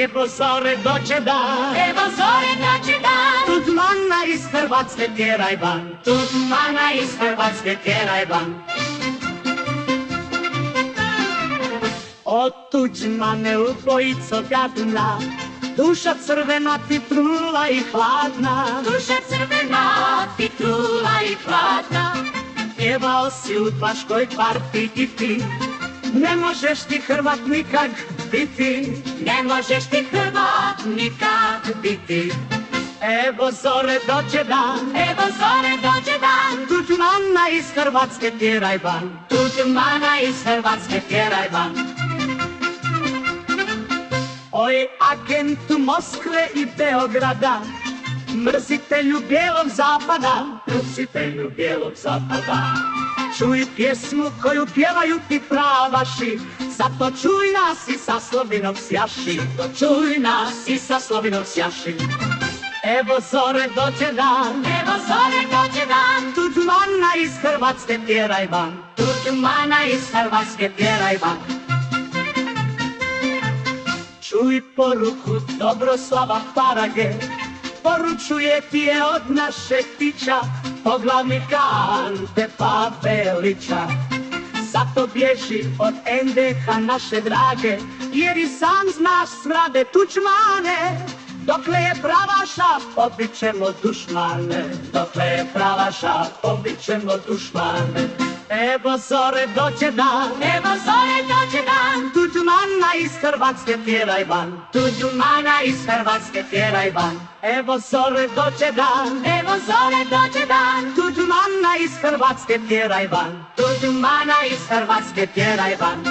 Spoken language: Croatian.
Evo zore dođe dan, evo zore dođe dan, Tuđmana iz Hrvatske tjeraj van, Tuđmana iz Hrvatske tjeraj van. Od Tuđmane ubojico gadna, duša crvena ti trula i hladna. Duša crvena ti trula i hladna, Pjevao si u Baškoj partiji i ti, ne možeš ti Hrvat nikad biti, ne možeš ti Hrvat nikad biti. Evo zore dođe dan, Evo zore dođe dan, Tuđmana iz Hrvatske tjeraj van, Tuđmana iz Hrvatske tjeraj van. Oj, agentu Moskve i Beograda, mrzitelju bijelog zapada, mrzitelju bijelog zapada. Čuj pjesmu koju pjevaju ti pravaši, zato čuj nas i sa Slovinom sjaši, Čuj nas i sa Slovinom sjaši. Evo zore dođe dan, Evo zore dođe dan, Tuđmana iz Hrvatske tjeraj van, Tuđmana iz Hrvatske tjeraj van. Čuj poruku Dobroslava Parage, poručuje ti je od našeg pića, poglavnika Ante Pavelića. Zato bježi od NDH naše drage, jer i sam znaš smrade Tuđmane. Dokle je pravaša, pobit ćemo dušmane, dokle je pravaša, pobit ćemo dušmane. Evo zore dođe dan, Evo zore dođe dan, Tuđmana iz Hrvatske tjeraj van, Tuđmana iz Hrvatske tjeraj van. Evo zore dođe dan, Evo zore dođe dan, Tuđmana iz Hrvatske tjeraj van, Tuđmana iz Hrvatske tjeraj van.